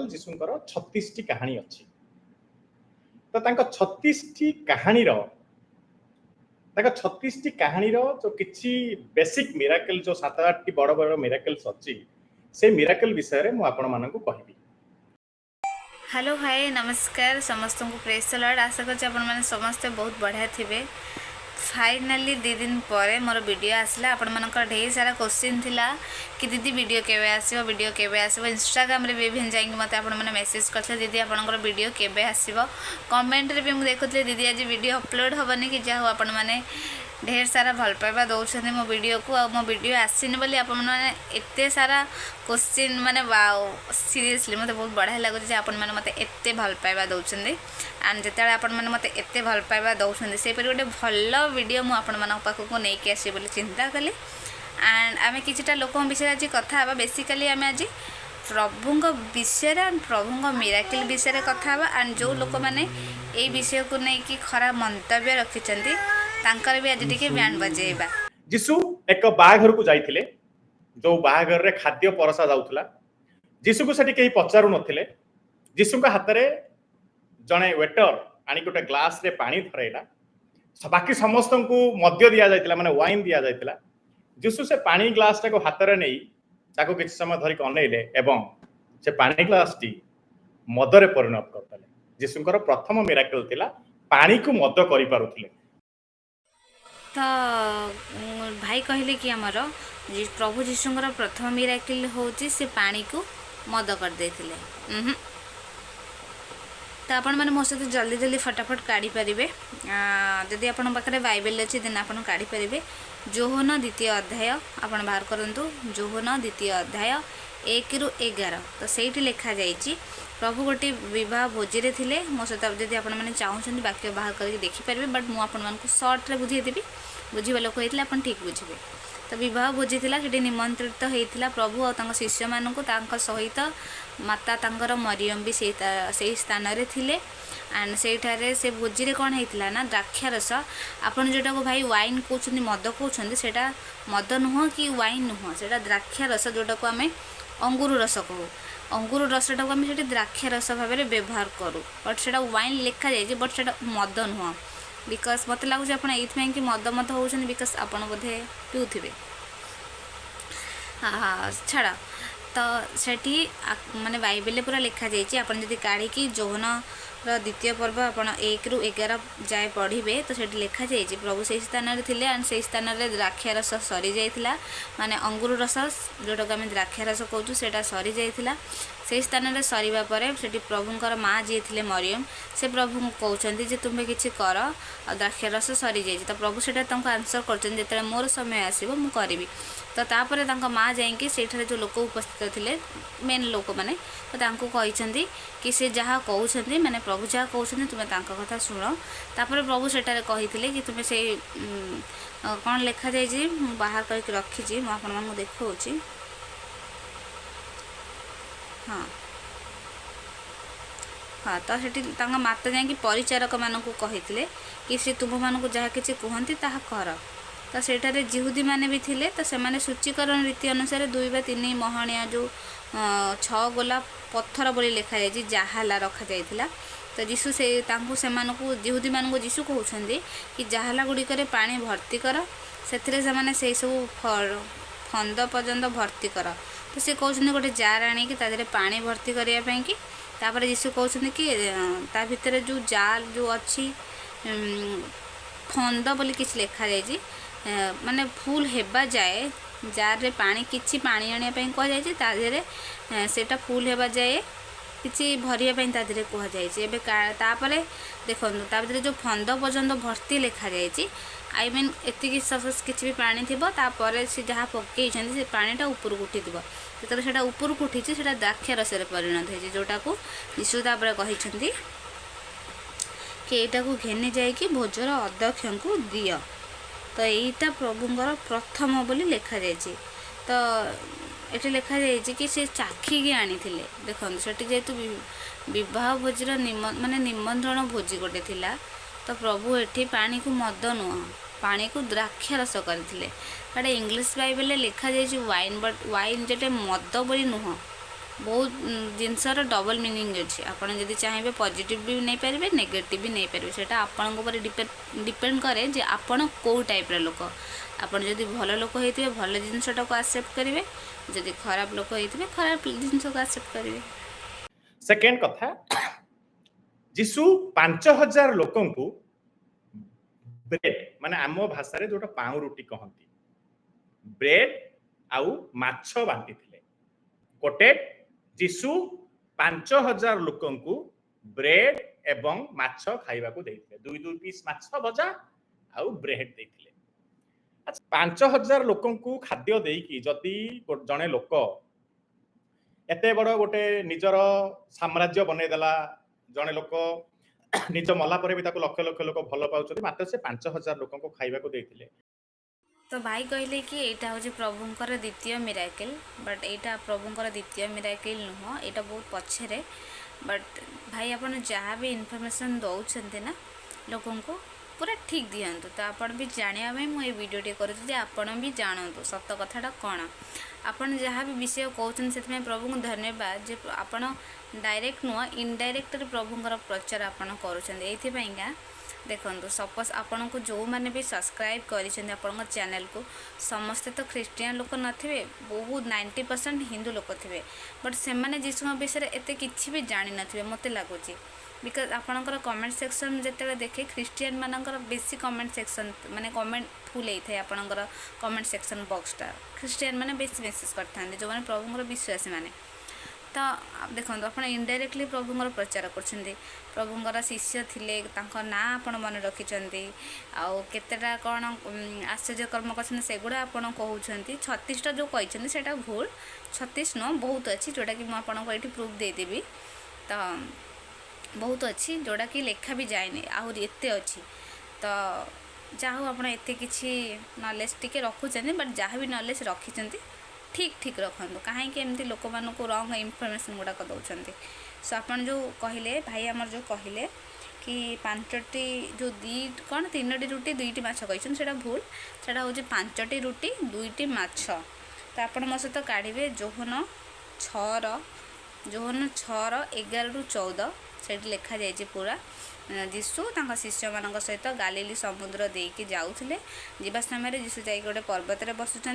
जीशुଙ୍କର 36टी कहानी अछि तो तांका 36टी कहानीर तांका 36टी कहानीर जो किछि बेसिक मिराकल जो 7-8टी बड़ बड़ मिराकल्स अछि से मिराकल विषय रे मु आपण मानकु कहबी। हेलो हाय नमस्कार समस्त को प्रेस लॉर्ड आशा कर समस्ते बहुत बढ़िया थे। फाइनाली 2 दिन पर मोर वीडियो आसला आपण मानकर ढेर सारा क्वेश्चन थिला कि दीदी वीडियो केबे आसीबो इंस्टाग्राम रे भी जाइंग मते आपण माने मेसेज करथले दीदी आपनकर वीडियो केबे आसीबो कमेंट रे भी मु देखुथले दीदी आज वीडियो अपलोड होबनी कि जा हो आपण माने ढेर सारा भल पाइबा दौरान मो वीडियो को आ मो वीडियो आसीनी बोली आप एते सारा क्वेश्चन माने वाओ सीरियसली मते बहुत बढ़िया लगुच आपण मैंने मते एते भल पाइबा दौरान एंड जिते आपण मैंने मते एते भल पाइबा दौरान से गोटे भल वीडियो मु आपण मान पाखक नहीं आसी बोली चिंता कली एंड आम किछिटा लोक विषय आज कथा बेसिकली आम आज प्रभु विषय प्रभु मिराकिल विषय कथा एंड जो लोक मैंने ये विषय को लेकिन खराब मंतव्य रखिंट तांकर भी आज टिके बैंड बजेबा। जीशु एक बाहाघर को जाइथिले जो बाहाघर रे खाद्य परसा जाउथला जीशु को सेठी केही पचारू नथिले जीशु का हाथ रे जणे वेटर आनी गोटे ग्लास रे पानी धरैला बाकी समस्त को मद्य दिया जाइतिला माने वाइन दिया जाइतिला जीशु से पानी ग्लास टा को हाथ रे नै ताको किछ समय धरि अनैले एवं से पानी ग्लास टी मद रे परिणत करतले। जीशुଙ୍କର प्रथम मिराकल थिला पानी को मद करि पारुथिले। तो भाई कहले कि आमर प्रभु जीशुଙ୍କର प्रथम मिराकिल होची से पानी को मद कर देथिले। तो आपण मैंने मो सहित जल्दी जल्दी फटाफट काढ़ी पारे जदि आपण पाखे बाइबल अच्छी देन आप काढ़ी पारे जोहन 2 अध्याय आपण बाहर करंतु जोहन 2 अध्याय 1-11 तो सही लिखा जाइए प्रभु गोटे विवाह भोजी रे थिले मो सहित जदि आपण मैंने चाहूँ वाक्य बाहर करके देखिपारे बट मुझे सर्ट रे बुझेदेवी बुझा लोक होता आप ठीक बुझे। तो विवाह भोजी थिला सेठी निमंत्रित होता प्रभु और शिष्य मानू सहित माता तांकर मरियम भी से स्थान रे थिले एंड सेठारे से भोजी रे कौन होता ना द्राक्षारस आपन जोटा को भाई वाइन कहते मद कहते सेटा मद नुह कि वाइन नुह सेटा द्राक्षारस जोटा को आम अंगुर रस कहू अंगुर रसटा को आम से द्राक्षारस भाव में व्यवहार करूँ बट से वाइन लिखा जाए बट से मद नुह बिकज मत लगुच आप कि मद मत होती बिकज आपड़ बोधे पिउथिबे हाँ छाड़ तो सेठी माने बाइबल पूरा लिखा जाइए आप काढ़ी जोहन द्वितीय पर्व आप 1-11 जाए पढ़े तो सेठी लिखा जाइए प्रभु से स्थान रे थिले एंड से स्थान रे द्राक्षारस सरी जाइथिला माने अंगुर रस जोटा को आम द्राक्षारस कहूँ सेटा सरी जाइथिला से स्थान रे सरीबा परे सेठी प्रभुंकर माँ जी थिले मरियम से प्रभु को कहते जे तुम्हें किसी कर द्राक्षारस सरी जाइए तो प्रभु सेटा तांको आंसर करछन जेते मोर समय आसीबो मु करिवि तो तापर तांको माँ जाइए सेठारे जो लोक उपस्थित थिले मेन लोक मैंने तो तांको कहिसंती कि से जहाँ कहते माने प्रभु जहाँ कहते तुम्हें तांको कथा शुण तापर प्रभु सेठारे कहिथिले कि तुम्हें से कौन लिखा जाइए बाहर करके रखी मुझे देखा हाँ हाँ तो सेठी तांका माता जाकि परिचारक मानू कही कि सी तुम मानक जहाँ किसी कहती ताहा कर तो सेठारे जिहुदी माने भी थिले तो से माने सूचीकरण रीति अनुसार 2 वा 3 महणिया जो 6 गोला पत्थर बोली लिखा जाए जहाला रखा जाइथिला तो जीशु से जिहुदी मानक जीशु कहते कि जहाला गुड़िकर पानी भर्ती कर से सब फंद पर्यंत भर्ती कर तो सी कहते गोटे जार आणिकी तादेहरे पानी भर्ती करने कि तापर जीशु कहते कि ता भितर जो जार जो अच्छी फंद बोली किसी लिखा जाए माने फुल हेबा जाए जार रे पानी किछि पानी आनिया पई कह जाय तादेहरे सेटा फुल हेबा जाए किछि भरिया पई तादेहरे कह जाय एबे तापरे देखंतु ता भितर जो फंद पर्यंत भर्ती लिखा जाय आई मीन एतिकी सपोज किछि भी पानी थिबो तापरे से जहाँ पकई से पानीटा ऊपर उठी थिबो जेतरे सेटा ऊपर उठी सेटा द्राक्षारस रे परिणत होइछि जोटा को यीशु तापरे कहिसंती कि एटा को घेनी जाय कि भोजर अध्यक्ष को दियो तो यहीटा प्रभुंर प्रथम बोली लिखा जाइए तो ये लिखा जाइए कि से चाखिकी आनी देखो से जेहेतु विवाह भोजीर माने निमंत्रण भोजी गोटे थिला तो प्रभु एठी पानी को मद नुह पानी को द्राक्षारस करते इंग्लिश बाइबल लिखा जाइए वाइन बट वाइन जेटे मद बोली नुह बहुत जिनसर डबल मीनिंग अच्छे आपड़ जदि चाहिए पॉजिटिव भी नहीं पारे नेगेटिव भी नहीं पारे सेटा आपण ऊपर डिपेंड करे जे आपण कौ टाइप लोक आपड़ जदि भल लोक होते भल जिनसटा को एक्सेप्ट करेंगे जदि खराब लोक होते खराब जिनस को एक्सेप्ट करेंगे। सेकेंड कथा जीशु 5000 लोकन को ब्रेड माने आम भाषा रे जोटा पाउरुटी कहंती ब्रेड आउ माछ बांटी थिले कोटेड जीशु 5000 लोकन को ब्रेड एवं माछ खाइबा को देथिले दुई दुई पीस माछ भजा आउ ब्रेड देथिले। अच्छा 5000 लोकन को खाद्य देकी जदि जने लोक एते बड़ गोटे निजर साम्राज्य बनै देला जने लोक निज मला पर भी ताको लक्ष लक्ष लोक भल पाउछथि मात्र से 5000 लोकन को खाइबा को देथिले। तो भाई कहले कि यहाँ हूँ प्रभुंकर द्वितीय मिराकिल बट यहाँ प्रभुंकर द्वितीय मिराकिल नुह यहाँ बहुत पछरे बट भाई आप जहाँ भी इनफॉरमेशन दौरान ना लोक को पूरा ठीक दिंतु तो आप भी जानापी मुझे भिडियोटे करुँच आपण भी जानतु सत कथाटा कौन आपन जहाँ भी विषय कहते से प्रभु को धन्यवाद जे आपण डायरेक्ट नुह इनडायरेक्ट प्रभुंर प्रचार आपड़ कर देखो सपोज आपन को जो मैंने भी सब्सक्राइब कर चैनल को समस्ते तो ख्रीस्टियन लोक नथिबे बहुत 90% हिंदू लोक थे बट से मैंने जीशु विषय एत कि भी जानी नथिबे मते लगुच बिकज आपणकर कमेंट सेक्शन जिते देखे ख्रीस्टियन मानकर बेसी कमेंट सेक्शन माने कमेंट फुल होता है आपणकर कमेंट सेक्शन बॉक्सटा ख्रीस्टियन माने बेसी मेसेज करते जो मैंने प्रभुंर विश्वासी माने तो देखो आप इनडायरेक्टली प्रभुंर प्रचार कर प्रभुंर शिष्य थिले ना आपण मन रखिंट आउ केतेटा कौन आश्चर्यकर्म कर सेगुड़ा आप कहते 36टा जो कहते सेटा भूल 36 न बहुत अच्छी जोटा कि मुझे ये प्रूफ देदेवी तो बहुत अच्छी जोड़ा कि लेखा भी जाए आहरी एत अच्छी तो जहाँ आप नॉलेज टिके रखुच्च बट जहाँ भी नॉलेज रखिंट ठीक ठीक रखु कहीं एमती लोक मान रंग इनफर्मेशन गुड़ाक दौरान सो आप जो कहले भाई आमर जो कहले कि 5टी जो कौन 3टी रुटी 2टी माछ कहते हैं भूल से हूँ 5टी रुटी 2टी माछ तो आप मो सहित काढ़े जोहन 6:11 ରୁ 14 से लिखा जाए पूरा जीशु तांका शिष्य मान सहित गालीली समुद्र देकी जाऊले जीवा समय जीशु जाइए गोटे पर्वत में बसुँच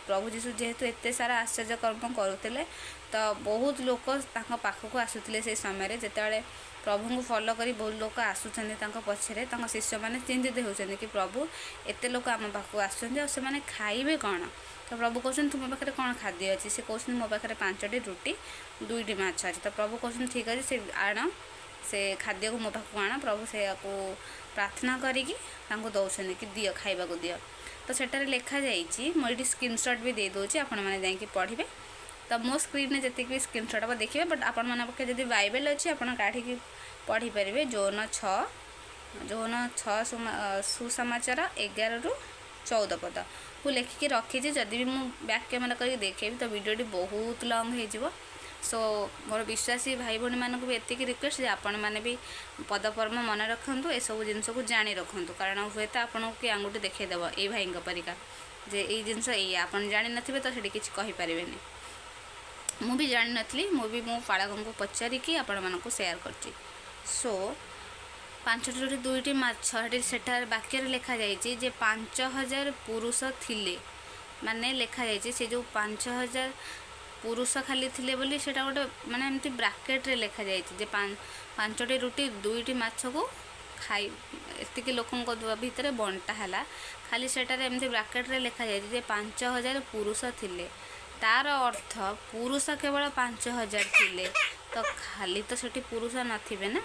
प्रभु जीशु जेहेतु एत सारा आश्चर्य कर्म करुले तो बहुत लोक पाखक आसुले से समय जिते प्रभु को फॉलो करी बहुत लोक आसुँच पछरे शिष्य मैंने चिंतित होती कि प्रभु एत लोक आम पाखक आसुँच खाइबे कौन तो प्रभु कहते तुम पाखे कौन खाद्य अच्छी से कहते मो पाखे 5टी रुटी 2टी माछ अच्छी तो प्रभु कहते ठीक अच्छे से आण से खाद्य को मो पाखक आण प्रभु से प्रार्थना करिकी दौरान कि दियो खाइबा को दियो तो सेटारे लिखा जाइए मुझे स्क्रीनशॉट भी दे दूँगी आपण मैंने जाकि पढ़े तो मो स्क्रीन में जी भी स्क्रीनशॉट आप देखिए बट आपण मैंने जब बाइबल अच्छी आप काढ़ी पढ़ी पारे जोन 6 सुसमाचार 11 ରୁ 14 पद को लिखिकी रखी जदि भी मुझे बैक कैमेरा करके देखेबी तो वीडियोटी बहुत लंग हो सो मोर विश्वासी भाई भौणी मानक भी एतिक रिक्वेस्ट आपण मैंने भी पदपर्म मन रखु ए सब जिनस को जाणी रखु कारण हुए तो आपको कि आंगुठी देखईदेव ये भाई परिका जे ये जिनस ये आप जानी नथिबे तो सेठी किछि कहि पारिबेनी मु भी जानी नथली मु भी मो पाड़क को पचारिकी आपण मानक शेयर करछि सो 5टी रुटी 2टी माछ सेठार वाक्य लिखा जाइए जे 5000 पुरुष थिले माने लिखा जाइए से जो 5000 पुरुष खाली थिले बोली सेटा गोटे माने एमती ब्राकेट रे लिखा जाइए 5टी रुटी 2टी माछ को खाई एतिक लोक भितर बंटा है खाली सेटार एमती ब्राकेट रे लिखा जाइए 5000 पुरुष थिले तार अर्थ पुरुष केवल 5000 थिले तो खाली तो सेठी पुरुष नथिबे ना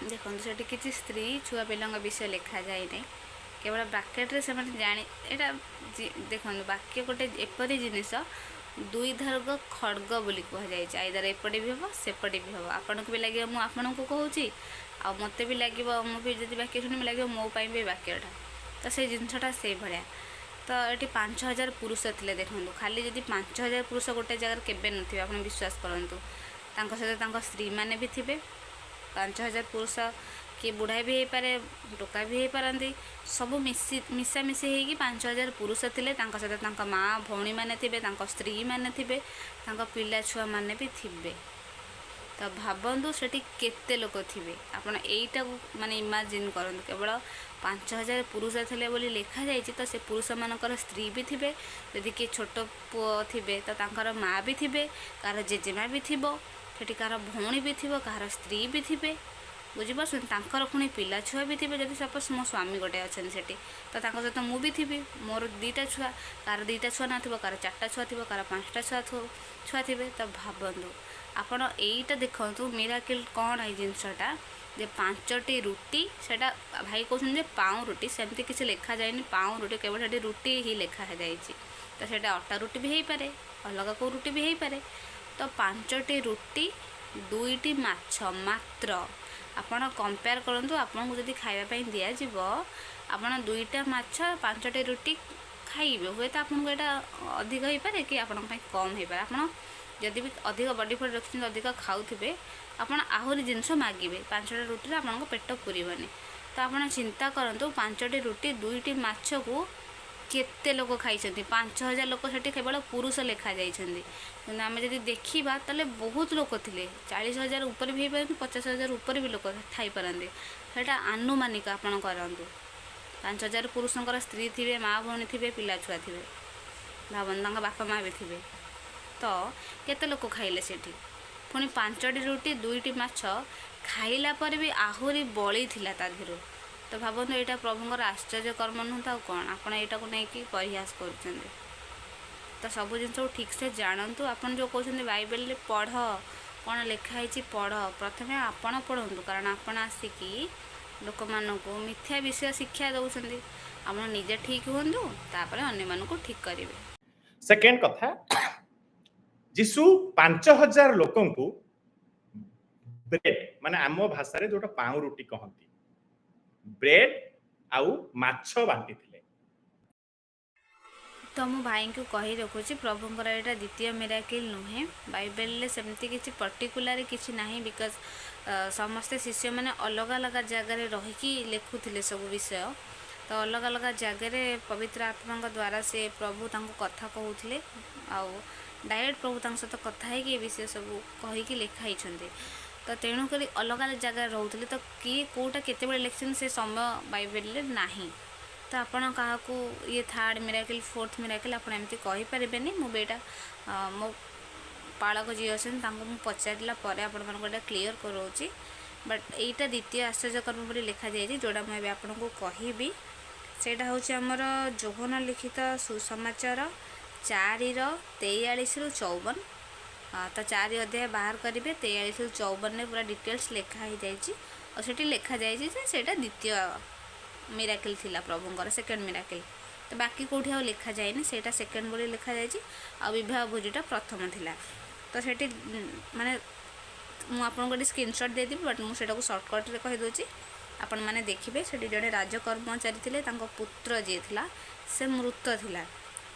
देखो सेठी किसी स्त्री छुआ पिला विषय लिखा जाए नहीं केवल ब्राकेट रे से जानी एटा देखो वाक्य गोटे एपरी जिनिस दुई धार्ग खड्ग बोली कहुई आइदर एपटे भी हम सेपटे भी हम आपन को भी लगे मुझे आपन को कहूँ आ मत भी लगे मुझे जब वाक्य शुणी लगे मोपाई भी वाक्यटा तो से जिनसटा से भाया तो ये 5000 पुरुष थे देखो खाली जब 5000 पुरुष गोटे जगह केवे न आप विश्वास करूँ सहित स्त्री मैंने भी थे 5000 पुरुष किए बुढ़ा भी हो पारे टोका भी हो पारती सब मिशामिशी होगी 5000 पुरुष थे सहित माँ भौणी मैंने थे स्त्री मैंने थे पिला छुआ मैंने भी थे तो भावतु से केते लोक थे आपड़ यहीटा माने इमाजिन करूँ केवल 5000 पुरुष थे बोली लिखा जाए तो से पुरुष मानकर स्त्री भी थे यदि किए छोट पुओ थे तो तांकर माँ भी थे कार जेजेमा भी थी सेठी कार भौणी भी थी कार स्त्री भी थे बुझीपार तांकर पुणी पिला छुआ भी थे जब सपोज मो स्वामी गोटे अच्छा सेठी तो सहित मुझे थी मोर 2टा छुआ कार 2टा छुआ ना कार 4टा छुआ थी कार 5टा छुआ थे तो भावतु आपण यहीटा देखु मिराकिल कौन है जिनसटा जे 5टी रुटी सेटा भाई कहते पाँव रुटी सेमती किसी लिखा जाए पाँव रुटी केवल से रुटी ही लिखा जाए तो सेटा अटा रुटी भी हो पारे अलग को रुटी भी हो पारे तो 5टी रुटी 2टी माछ मात्र आपण कंपेयर करूँ आपको जब खावाई दिज्व आपड़ 2टा माछ 5टी रुटी खाइबे हुए तो आपको यहाँ अधिक हो पारे कि आपण कम हो पारे आप जदि भी अधिक बॉडी फैट रखते अधिक खाऊे आपड़ आहरी जिनस मागिबे 5टा रुटी आपको पेट पूरबनी तो आप चिंता करूँ 5टी रुटी 2टी माछ को केते लोक खाई 5000 लोक से केवल पुरुष लिखा जाइए आम जब देखा ताले बहुत लोक थे 40,000 ऊपर भी हो 50,000 ऊपर भी लोक खाई पारती सेटा आनुमानिक आपड़ करूँ 5000 पुरुषंकर स्त्री थे माँ भौणी थे पिला छुआ थे भावना बापा माँ भी थे तो केते लोक खाइले सेठी पुणी 5टी रुटी 2टी माछ खाइला पर भी आहरी बड़ी थिला ता धीरो तो भावतु यहाँ प्रभुंर आश्चर्य कर्म नुह तो कौन आपड़ यहाँ को लेकिन परिहास कर तो सब जिन ठीक से जानतु आपन जो कहते बाइबल पढ़ कौन लिखाई पढ़ प्रथमे आपण पढ़ु कारण आपण आसिकी लोक मानक मिथ्या विषय शिक्षा दौरान आप निजे ठीक हूँ तापर अन्य मानक ठीक करेंगे सेकेंड कथा जीशु 5000 लोकों को ब्रेड माने आम भाषा जोटा पाँव रुटी कहती ब्रेड आउ माछ बांटी थिले तो मु भाई को कही रखुची प्रभुंर यहाँ द्वितीय मिराकिल नुहे बाइबल सेमती किसी पर्टिकुलर किसी ना बिकज समस्ते शिष्य मैंने अलग अलग जगार रहीकि लिखुले सब विषय तो अलग अलग जगार पवित्र आत्मा द्वारा से प्रभु कथा कहते आउ डायरेक्ट प्रभु सहित कथा है विषय सब कहीकि लिखाई तो तेणुक अलग अलग जगह रोते तो किए कौटा केत लिखते से समय बाइबल ना तो आपण क्या ये 3rd मिराकिल 4th मिराकिल आप एमती कहींपारे मुझे मो पालक जी अच्छे मुझे पचारा आपटा क्लीयर कराऊँगी बट यहीटा द्वितीय आश्चर्यकर्म बोली लिखा जाए जोड़ा मुझे आपको कहबी सेटा हूँ आमर जोहन लिखित सुसमाचार 4:43 ରୁ 54 तो 4 अध्याय बाहर करेंगे 43 ରୁ 54 में पूरा डिटेल्स लिखाई जाइए और सेठी लिखा जाइए सेटा द्वितीय मिराकिल थिला प्रभुंकर सेकेंड मिराकिल तो बाकी कौटी आ लिखा जाए सेटा सेकेंड बोली लिखा जाइए आ विवाह भोजीटा प्रथम थिला तो सेठी माने मु आपको गोटे स्क्रीनशॉट देदेवी बट मुझे सर्टकट कहीदे आपण मैंने देखिए से जड़े राजकर्मचारी थे पुत्र जी था से मृत थिला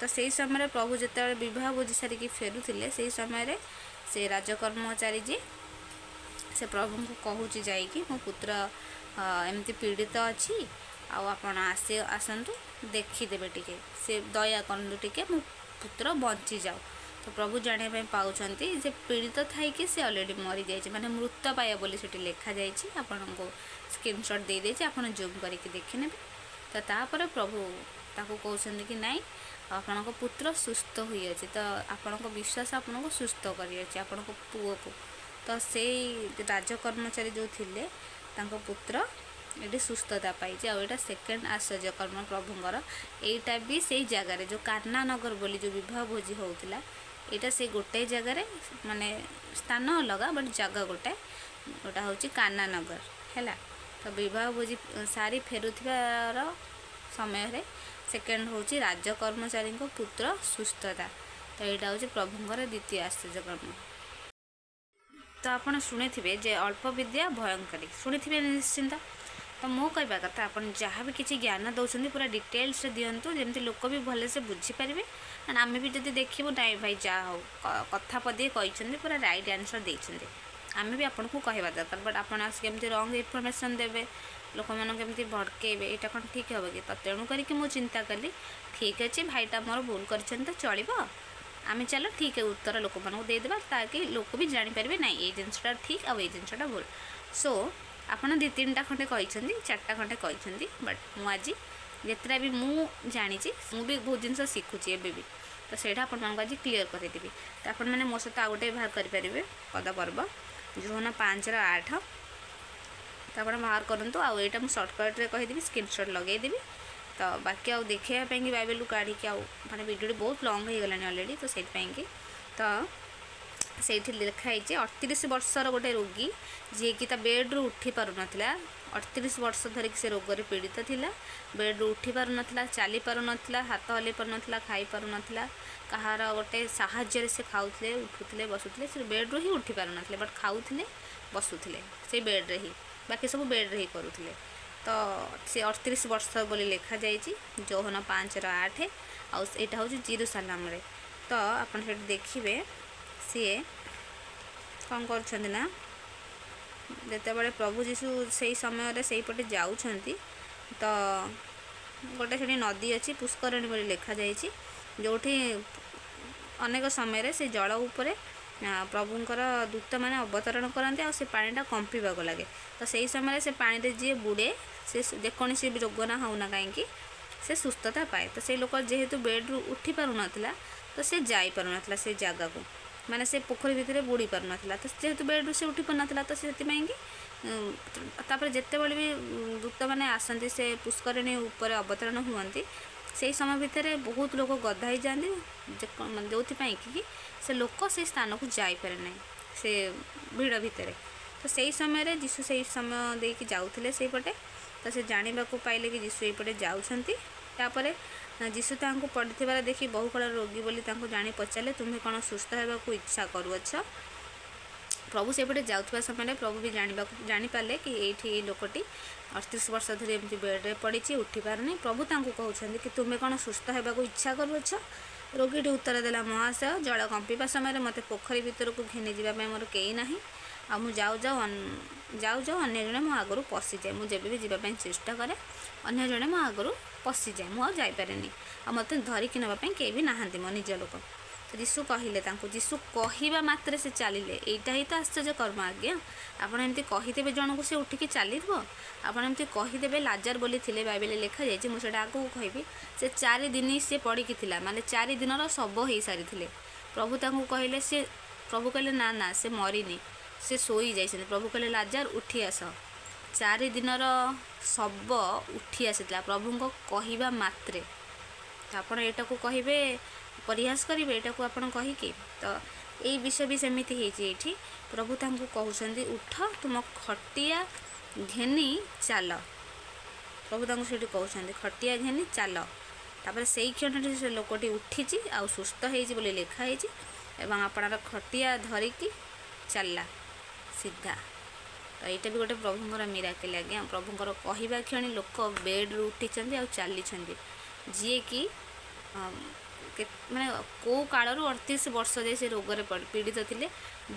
तो से समय प्रभु जिते विवाह भोजी सारिकी फेरुले से समय से राजकर्मचारी जी से प्रभु को कहूँ जाइए मो पुत्र एमती पीड़ित अच्छी आपण आसतु देखीदेवे टिके से दया करूँ टिके मो पुत्र बंची जाओ तो प्रभु जाना पाँच जे पीड़ित थी से अलरेडी मरी जाए माने मृत पाया बोली से लिखा जाइए आपन को स्क्रीनशॉट दे देछि आपन जूम करके देखने तो तापर प्रभु ताको कहते कि नाई आपण पुत्र सुस्थ हुई अच्छे तो आपण विश्वास आपन को सुस्थ कर आपण पुओ को तो से राजकर्मचारी जो थिले तांको पुत्र ये सुस्थता पाई आईटा सेकेंड आश्चर्यकर्म प्रभुंर यहीटा भी से जगार जो कान्ना नगर बोली जो विवाह भोजी होता यहाँ से गोटे जगार माने स्थान अलग बट जगह गोटे गोटा हूँ कान्ना नगर है तो विवाह भोजी सारी फेरुथिबार समय सेकेंड हूँ राजकर्मचारी पुत्र सुस्थता तो यहाँ हूँ प्रभुंर द्वितीय आश्चर्यकर्म तो आपड़ शुणी जे अल्प विद्या भयंकरी शुणी निश्चिंत तो मो कहवा कथा आप जहाँ भी किसी ज्ञान दौरान पूरा डिटेल्स दिंतु जमी लोक भी भलसे बुझीपारे एंड आम भी जब देखू ना भाई जहाँ हो कथा पदे कहते पूरा राइट आंसर देते आमे भी आपको कहवा दरकार बट आप केमती रंग इनफर्मेशन देवे लोक मान केमती भड़केबे यहाँ कौन ठीक हे कि तो तेणु करके मुझे चिंता कली ठीक अच्छे भाईटा मोर भूल कर चलो आम चलो ठीक है उत्तर लोक मानक देदेबा ताकि लोक भी जानीपारे ना ये जिनसा ठीक आउ ये जिनसा भूल सो आपड़ दी तीन खंडे कही चार्टा खंडे कही बट मुझे जितना भी मुझे जानी भी बहुत जिन शिखुची एवं भी तो सहीटा आपको आज क्लीयर करदेवी तो आपण मैंने मो सहित आ गए बाहर करेंगे पद पर्व जून 5/8 तो आप बाहर करूँ आईटा मुझे सर्टकट्रे कहीदेवी स्क्रीनशॉट लगेदेवी तो बाकी आउ देखापी बाइबल काढ़ी माने वीडियो बहुत लंग हो गलानी अलरेडी तो से तो से लिखाई 38 वर्षर गोटे रोगी जी कि बेड्रु उठी पार ना 38 वर्ष धरिक से रोग पीड़ित थिला बेड्रु उठी पार ना चली पार ना हाथ हल्ई पार ना खाई पार ना कहार गोटे साहाय्य से खाऊले उठुले बसुले से बेड्रु ही उठी पार ना बट खाऊले बसुले से बेड्रे ही बाकी सब बेड्रे ही करुले तो से 38 वर्ष बोली लिखा जाइए जौहन 5/8 आईटा हूँ जेरूसालेम रे तो आप देखिए सी कौन कर जितेबाला प्रभु जीशु से समय से पटे जाऊँच तो गोटे से नदी अच्छी पुष्करणी बोली लिखा जाइए जो अनेक समय से जल उपरे प्रभुंकर दूत मैंने अवतरण करते आ से पानीटा कंपीवाक लगे तो सही समय से पानी जी बुड़े से जेकोसी भी रोग ना होना कहीं से सुस्थता पाए तो से लोक जेहेतु बेड्रु उठी पार ना तो से जाई पार ना से जगह को माने से पोखरी भितर बुड़ी पार ना तो जेहेतु बेड्रु से उठी पार ना तो से जिते बड़े भी दूत मैंने आसती से पुष्करणी उपर अवतरण हुए से समय भितर बहुत लोग गधाई जाते जो कि से लोक से स्थान को जापे ना से भिड़ भितर तो से समय जीशु से समय देकी जाऊे से पटे तो से जानवा पाइले कि जीशु ये जाऊँपर जीशु तांको पड़े देखी बहु काल रोगी बोली जानी पचारे तुम्हें कौन सुस्थ होगा इच्छा करुअछ प्रभु सेपटे जाऊा समय प्रभु भी जानीपारे कि ये लोकटी 38 वर्ष धरी एमती बेड्रे पड़ी उठी पारनी प्रभु तांको कहते कि तुम्हें कौन सुस्थ होगा इच्छा करुअछ रोगीटी उत्तर देला महाशय जल कंपीवा समय मत पोखरी भितर को घिनी जावाई मोर कई ना आ मु जाऊ जाऊ अन्य जड़े मो आगु पशि जाए मुझे भी जावाई चेष्टा करे अन्य जड़े मो आगु पशि जाए मुझे जापे आ मत धरिकी नापी कई भी नहांती मो निज लोक जीशु कहले जीशु कहवा मात्रे से चलिए यहीटा ही तो आश्चर्य कर्म आज्ञा आपड़ एमती कहीदेवे जन को सी उठिकी चलो आपड़ एमती कहीदेवे लाजार बोली थे बाइबल लिखा जाए मुझे आगू कहबी से 4 दिन सी पड़िकी थिला माने 4 दिन शव हो सारी प्रभु तांको कहले से प्रभु कहले ना ना से मरीनी से सोई जाइछन प्रभु कहले लाजार उठी आस 4 दिन शव उठी आसीला प्रभु को कहवा मात्रे तो आपड़ एटा को कहे परिहास करेंगे यहाँ को आपड़ कहीकि तो ये विषय भी सेमती ये प्रभु तांको कहते उठ तुम खटिया घेनी चल प्रभु तांको से कहते खटिया घेनी चल तापर से क्षण से लोकटी उठी आ सुस्थ हो लिखाई एवं आपणार खटिया धरिकी चलला सीधा तो यहाँ भी गोटे प्रभुंर मिराकल आज्ञा प्रभुंर कहवा क्षण लोक बेड्रु उठी आ चली जी कि माने को कालू 38 वर्ष जाए से रोग पीड़ित थे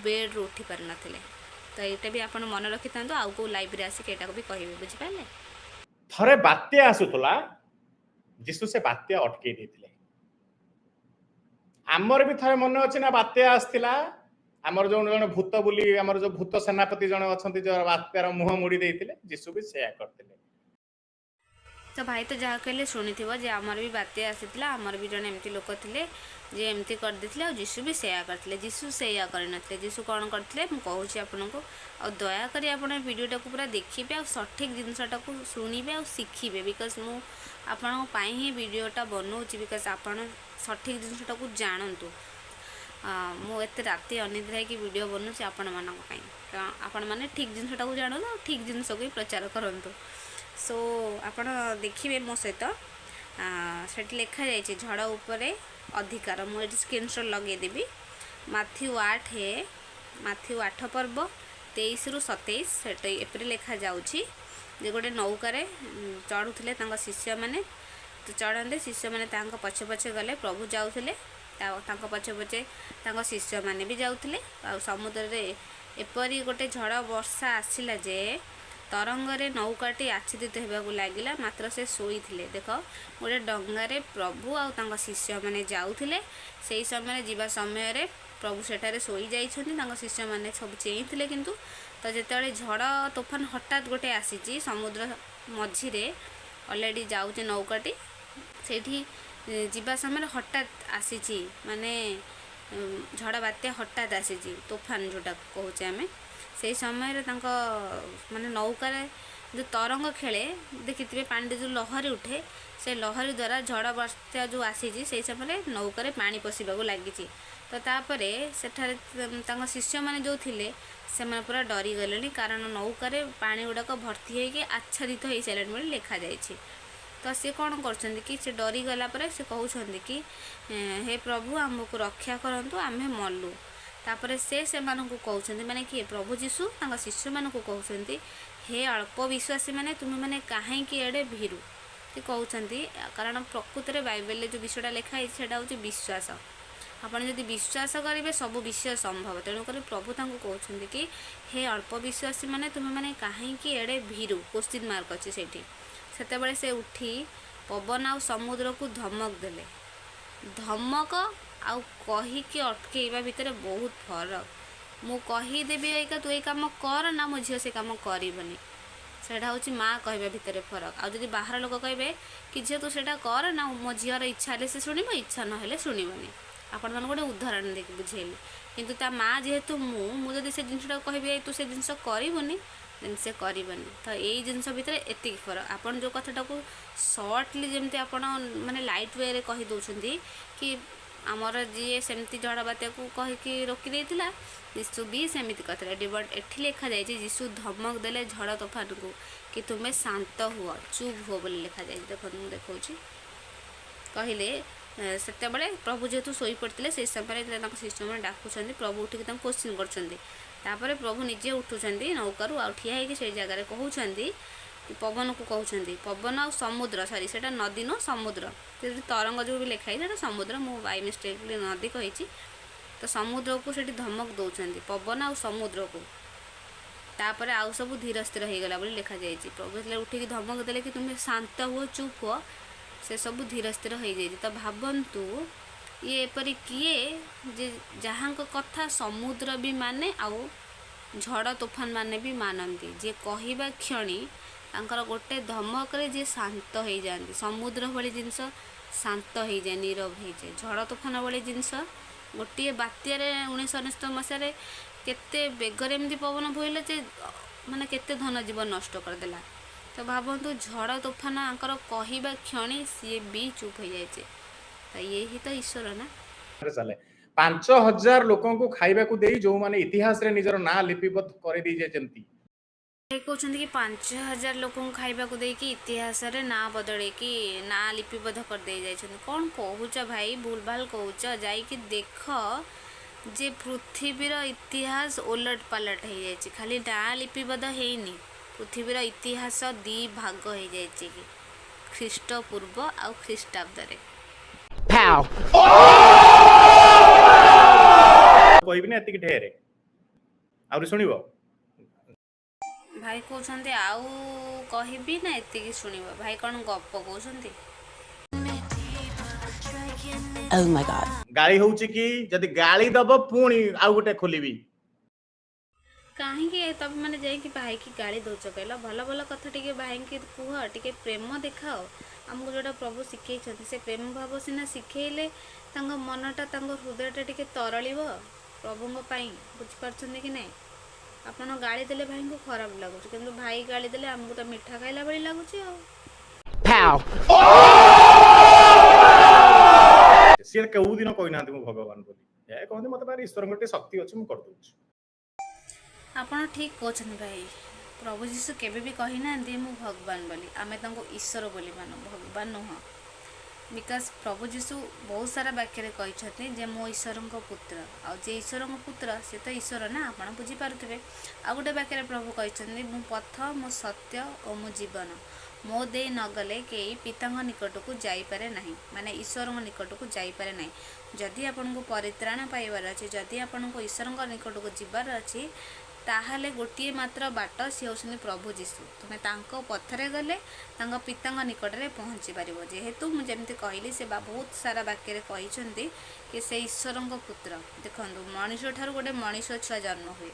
बेड्रु उठी पार ना तो यहाँ भी आप मन रखी था आउ को लाइव आसिक यहाँ भी कहे बुझिपारे थरे बात्या आसुला जीशु से बात्या अटकई देथिले आमर भी थरे मन अच्छे ना बात्या आसला आमर जो जन भूत बोली आमर जो भूत सेनापति जन अच्छा जो बात्यार मुह मुड़ी देथिले जीशु भी सेया करथिले तो भाई तो जहाँ कहले शुणी जे आमर भी बात्या आसीला आमर भी जन एमती लोक थे जे एमती करदे आ जीशु भी सेया करते जीशु सेया करनथिले जीशु कौन करते मुझे आपन को और दयाकोरी आप वीडियोटा को पूरा देखिए आ सठिक जिनसटा को शुणिबे आ शिखिबे बिकज मु आपण ही वीडियोटा बनाऊँगी बिकज आप सठिक जिनसटा को जानतु मुझे राति अनिद्रा होगी वीडियो बनाऊँगी आपण मैंने ठीक जिनसटा को जानू और ठीक जिनस को प्रचार करूँ सो आप देखिए मो सहित से लिखा जाइए झड़ उपरे अधिकार मुझे स्क्रीनशॉट लगेदेवी माथ्यू 8 पर्व 23 ରୁ 27 से एप्रिल लिखा जाऊँगी जे गोटे नौकार चढ़ुले शिष्य मैंने तो चढ़ाते शिष्य मैंने पछे पछे गले प्रभु जाऊे पछे पछे शिष्य मैंने भी जाऊे आ समुद्र रे एपरी गोटे झड़ वर्षा आसिला जे तरंगरे नौकाटी आच्छादित होगाकू लगिला। मात्र से शोईथिले। देख गोटे डंगारे प्रभु आउ तांका शिष्य माने जाउथिले। सेही समय जीवा समय रे प्रभु सेठारे शोई जाइछन्ति। तांका शिष्य माने सब चेईथिले किंतु तो जेतेबेले झड़ तोफान हठात गोटे आसीची समुद्र मझिरे ऑलरेडी जाउचे नौकाटी सेठी जीवा समय हठात आसीची माने झड़ बात्या हठात आसीची तोफान जोटा कहूचे आमे से समय माने नौकार जो तरंग खेले देखिए पानी जो लहरी उठे से लहरी द्वारा झड़ बात्या जो आसी से समय नौकार पानी पशिबाकू लगी। तो तापरे सेठारे शिष्य माने जो थिले से पूरा डरी गले कारण नौकार पानी गुड़ाक भर्ती होगी आच्छादित हो सारे बोली लिखा जाइए। तो सी कौन कर से डरी गला से कहते कि हे प्रभु आमको रक्षा करंतु आमे मल्लु। तापर से कहते माने कि प्रभु जीशु शिष्य मानक कहते हे अल्प विश्वासी माने तुम्हें माने कहीं एडे भीरु कहते कारण प्रकृत में बाइबल जो विषयटा लिखाई से विश्वास। आपड़ जदि विश्वास करेंगे सब विषय संभव। तेणुक प्रभु कहते कि हे अल्प विश्वासी माने तुम्हें माने कहीं एडे भीरु क्वेश्चन मार्क अच्छे से से उठी पवन आउ समुद्र को धमक देले। धमक आउ कहीकि अटकेवा भितर बहुत फरक। मु कहीदेवी एका तू ये कम कर ना मो झील से कम करनी सेटा हूँ माँ कहवा भितर फरक। आउ जदि बाहर लोक कहे कि झील तू सेटा कर ना मो झीर इच्छा हेले से शुणव इच्छा ना शुणवनी। आपण मैंने गोटे उदाहरण देखिए बुझेली किंतु ता माँ जेहेतु मुझे से जिनटा कह तू से जिनस करनी देन से करनी। तो यही जिनस भितर एति फरक। आपन जो कथाटा को सर्टली जमती आप माने लाइट वे रे कही दौरान कि आमर जी सेमती झड़ बात्या को कहीकि रोकी देता यीशु भी सेमती कहते बट एठी लिखा जाए यीशु धमक देले झड़ तोफान को कि तुम्हें शांत हुआ चुप हुआ बोली लिखा जाए। देखो मुझे देखा कहले सेते प्रभु जेहेतु शोई पड़ते से समय शिष्य मैंने डाकुं प्रभु उठिक क्वेश्चन कर प्रभु निजे उठुंट नौकार आ ठिया से जगार कहते पवन को कहते पवन आ समुद्र सॉरी से नदी न समुद्र तरंग जो भी लिखाई से समुद्र मु बाय मिस्टेकली नदी कही। तो समुद्र को से धमक दौरान पवन आ समुद्र को तापर आउ सब धीर स्थिर हो गला बोली लिखा जाए। प्रभु उठिक धमक देले कि तुम्हें शांत हुआ चुप हुआ से सब धीर स्थिर हो जाए। तो भावतु ये एपरी किए जे जहाँ कथा समुद्र भी माने आउ झड़ तोफान माने भी मानती जे कहवा क्षणी तांकर गोटे धमक जे शांत हो जाती। समुद्र भली जिनस शांत हो जाए नीरव हो जाए। झड़ तोफान भली जिनस गोटे बात्यार 1999 मसीह केते बेगर एमती पवन बोले जे माने केते धन जीवन नष्ट करदेला। तो भावतु झड़ तोफान आंकर कहवा क्षणी सी भी चुप हो जाए। तो ये ही तो ईश्वर ना चले 5000 लोकों को खाइबा को देई जो माने इतिहास रे निजर ना लिपिबद्ध करे दी जे जंती कहते कि 5000 लोक खाइबा को देकी इतिहास रे ना बदले कि ना लिपिबद्ध कर दे जाइछन। कौन कहूच भाई भूल भाल कहूच जाइकी देख जे पृथ्वीर इतिहास ओलट पालट हो जाए खाली ना लिपिबद्ध हैनी। पृथ्वीर इतिहास 2 भाग हो जाए कि ख्रीष्ट पूर्व आ ख्रीष्टाब्द रे कहबी ना एतिक ढेरे आउरी सुनिबो भाई कहते आउ कहबी ना एतिक शुणव भाई कौन गप कहते Oh my god. गाली होउची कि जदि गाली दबो पुणी आउ गोटे खोलिबी कहीं तब मैंने जाइए भाई की गाड़ी दौच कहल भल भल कथा टे भाई की कह टे प्रेम देखाओ आमको जोटा प्रभु शिखई से प्रेम भाव सीना शिखेले मनटा हृदयटा टे तरल प्रभु बुझीपार कि नहीं। आपन गाड़ी देले भाई को खराब लगुच कि भाई गाड़ी देले आमको तो मिठा खाइला भाई लगुच सी कौ दिन कहना भगवान बोली कहते मत बार ईश्वर गोटे शक्ति अच्छे मुझे करदे आपन ठीक कहते भाई प्रभु जीशु केबे भी कही ना मु भगवान बोली आमे ईश्वर बोली मानो भगवान नुह बिकज प्रभु जीशु बहुत सारा वाक्य कहते जे मो ईश्वर पुत्र आउ ईश्वर पुत्र से तो ईश्वर ना आप बुझीपारे। आ गोटे वाक्य प्रभु कहते मु पथ मो सत्य और मो जीवन मो दे नगले कई पिता निकट को जापे ना माने ईश्वर निकट को जापे ना। जदि आपन को परित्राण पाइबार अच्छे जदि आपन को ईश्वर निकट को जीवार अच्छी ताहले गोटे मात्र बाट सी होउछन्ति प्रभु जीशु। तुमे तांको पथरे गले तांको पितांग निकटरे पहुँची पारिबो। जेहेतु मु जेमति कहली से बहुत सारा वाक्य रे कहिसन्ति कि से ईश्वरंक पुत्र। देखंतु मनुष्य ठारू गोटे मनुष्य छुआ जन्म हुए,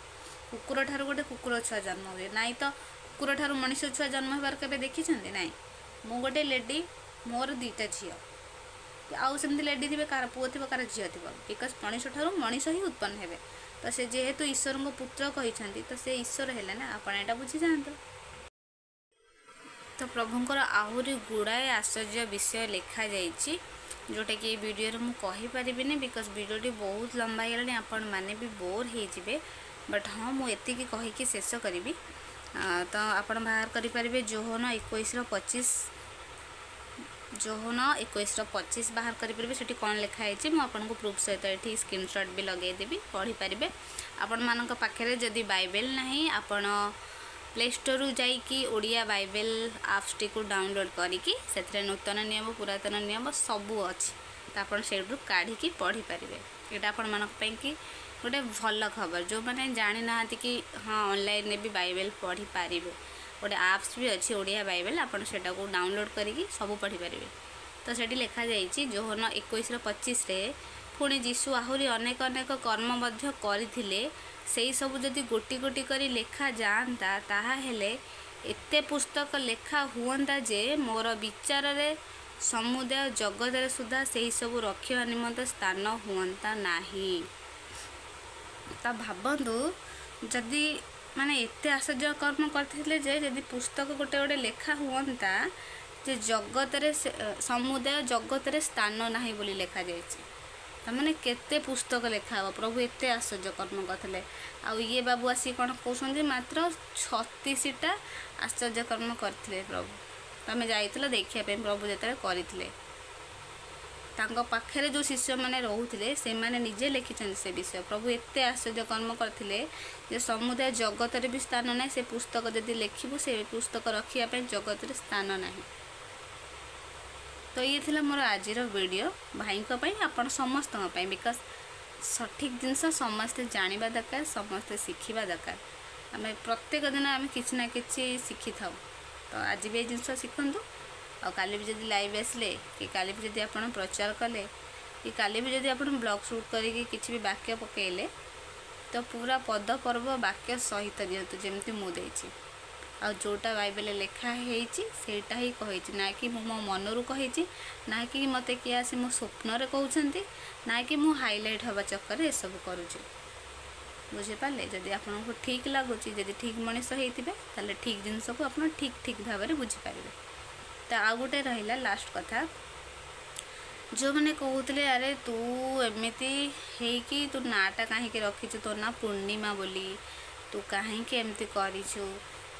कुकुर ठारू गोटे कुकुर छुआ जन्म हुए नाई तो कुकुर ठारू मनुष्य छुआ जन्म होबार केबे देखिसन्ति नाई। मु गोटे लेडी मोर दुईटा झियो आउ सेमती लेडी थे कार पुओ थी कार झील थी बिकज मनुष्य ठारू मनुष्य ही उत्पन्न हेबे। तो से जेहेतु ईश्वर को पुत्र कही तो से ईश्वर हेले ना आपण एटा बुझी जातु। तो प्रभुंकर आहुरी गुड़ाए आश्चर्य विषय लिखा जाइए जोटा कि वीडियो मु कहि परिबिनी बिकज वीडियोटी बहुत लंबा हेलानी आपण माने भी बोर हो जिवे। बट हाँ मु एतिकी कहिकी शेष करी। तो आपण बाहर करि परिबे जोहन 21:25 जोहन 21:25 बाहर करेंगे। से कौन लिखाई मुझे प्रूफ सहित ये स्क्रीनशॉट भी लगेदेवी पढ़ी पारे। आपण मान पाखे जदि बाइबल नहीं आपण प्ले स्टोर रु जाइकी ओडिया बाइबल आप्स टी को डाउनलोड करिकी से नूतन नियम पुरातन नियम सबू अच्छी तो आप काढ़ी पढ़ी पारे। यहाँ आपण मान कि गोटे भल खबर जो मैंने जानी ना कि हाँ ऑनलाइन भी बाइबल पढ़ी पारे। गोटे आप्स भी अच्छी ओडिया बाइबल आपन सेटा को डाउनलोड करिकी सब पढ़ी पारे। तो सेठी लिखा जाइए जोहन 21:25 रे पुणी जीशु आहुरी अनेक अनेक कर्म मध्य करथिले सेई सब जदि गोटी गोटी करी लेखा जाता ताहा हेले एते पुस्तक लेखा हुअंता जे मोर विचार रे समुदाय जगत रे सुधा सेई सब रखिया निमंत स्थान हुअंता नाही। ता भाबंतु जदि माने एते आश्चर्य कर्म करथिले जे यदि पुस्तक गोटे गोटे लेखा हुअंता जे जगत रे समुदाय जगत रे स्थान नाही बोली लेखा जाइछि। तमाने केते पुस्तक लेखा हो प्रभु एते आश्चर्य कर्म करथिले। आ ये बाबू आसी कोन कहउछन जे मात्र 36टा आश्चर्य कर्म करथिले प्रभु। तमे जाइतिलो देखिया पे प्रभु जेतरे करथिले तांको पाखरे जो शिष्य माने रहउथिले से माने निजे लिखिछन से विषय। प्रभु एते आश्चर्य कर्म करथिले जे समुदाय जगत रे भी स्थान नाही। से पुस्तक जदि लेखिबु से पुस्तक रखिया पे जगत रे स्थान नाही। तो ये थिला मोर आजिर वीडियो भाई को पई आपण समस्त पई बिकज सठिक जिनस समस्ते जानिबा दरकार समस्ते शिखिबा दरकार। आम प्रत्येक दिन आम किसी ना किसी शिखि था। तो आज भी ये जिनस शिखंतु आ काली भी जदि लाइव आसले कि काली भी जदि आपण प्रचार कले कि काली भी जदि आपण ब्लॉग शूट करिके किछि भी वाक्य पकेले तो पूरा पद पर्व वाक्य सहित दियंतु जेमति मु देछि। आ जोटा बाइबल लेखा हेइछि सेटा ही कहिछि ना कि मो मनरु कहिछि ना कि मते किया से मो स्वप्न रे कहउछंती ना कि मु हाइलाइट हवा चक्कर ए सब करूछि। बुझे पाले जदि आपन को ठीक लागुछि जदि ठीक मनीष हेइतिबे ताले ठीक जिंस को आपन ठीक ठीक भाव में बुझी पारिबे। तो आ गोटे रहिला लास्ट कथा जो मैंने कहते अरे तू एमती है तू नाटा कहीं रखीचु तो ना पूर्णिमा बोली तू कहीं एमती करूँ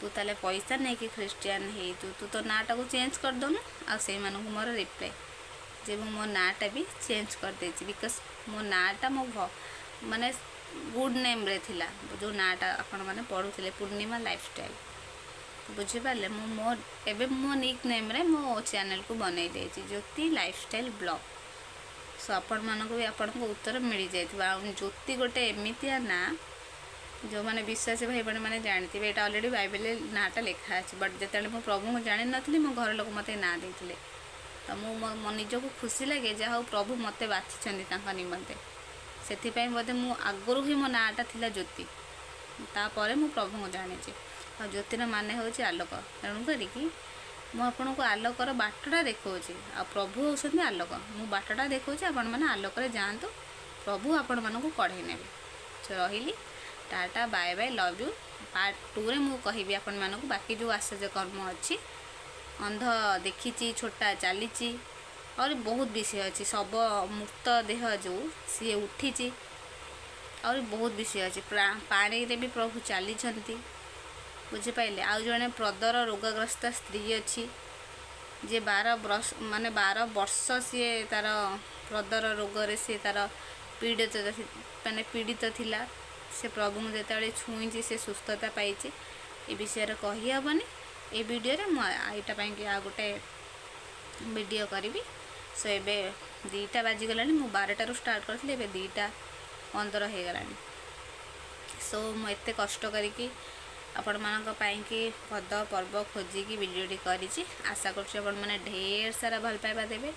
तू ताले पैसा नहीं कि ख्रीस्टियान है तू तो नाटा को चेंज कर दौनु आ से मानू मोर रिप्लाई जे मो नाटा भी चेंज कर देछि बिकज मो नाटा मो माने गुड नेम रे थिला जो नाटा आपण माने पढुथिले पूर्णिमा लाइफस्टाइल बुझीपारे मो एबे मो निक नेम रे मो चैनल को बनई देछि ज्योति लाइफस्टाइल ब्लॉग। सो आपण मानको भी आपण को उत्तर मिल जाइथिबा ज्योति गोटे एमितिया ना जो माने विश्वासी भाई बहन मैंने जानते ये ऑलरेडी बाइबल नाटा लिखा अच्छे बट जिते मो प्रभु को जान नी मो घर लोक मत ना देते तो मो निजक खुशी लगे जहाँ प्रभु मत बाछी निमंते से बोधे मु आगुरी ही मो नाटा थिला ज्योति तापर मु प्रभु को जानी आ ज्योतिर माने हूँ आलोक तेणु करी मुझे आलोकर बाटटा देखा आ प्रभु होती आलोक मु बाटटा देखा आपण मैंने आलोक जातु प्रभु आपण मानक कढ़े ने रही tata bye bye love you. Part 2 रे मु कहिबी आपण मानक बाकी जो आश्चर्य कर्म अच्छी अंध देखी छोटा चली और बहुत विषय अच्छी सब मुक्त देह जो सी उठी और बहुत विषय अच्छी पानी रे भी प्रभु चली बुझीपारे आउ जड़े प्रदर रोगग्रस्त स्त्री अच्छी जे 12 वर्ष सी तार प्रदर रोग रे सी तार पीड़ित माने पीड़ित थिला से प्रभु जो छुई से सुस्थता पाई ए विषय कही हेनी ए वीडियो रे मुझे आ गोटे वीडियो करी। सो एबे 2टा बाजिगला मु 12टारू स्टार्ट करी 2टा 15 हो गला सो मुझे कष्ट करके आपण मानक पाइंकी पद पर्व खोजिकी वीडियोटी करिछि। आशा करछि आपण माने ढेर सारा भल पाइबा देबे,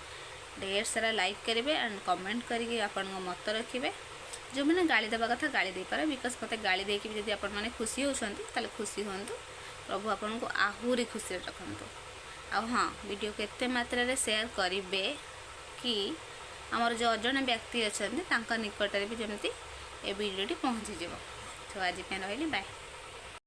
ढेर सारा लाइक करेंगे एंड कमेंट करके आपण मत रखिए। जो मैंने गाली देवा कथा गाली दे पारे, बिकज मत गाली देकी भी आपण मैंने खुशी होती खुशी हूँ। प्रभु आपन को आहुरी खुशी रखंतु। आ हाँ, वीडियो को एते मात्रा रे शेयर करिवे कि आमर जो अजण व्यक्ति अच्छा निकट भी जमती ए वीडियोटी पहुँची जाव। तो आज रही बाय।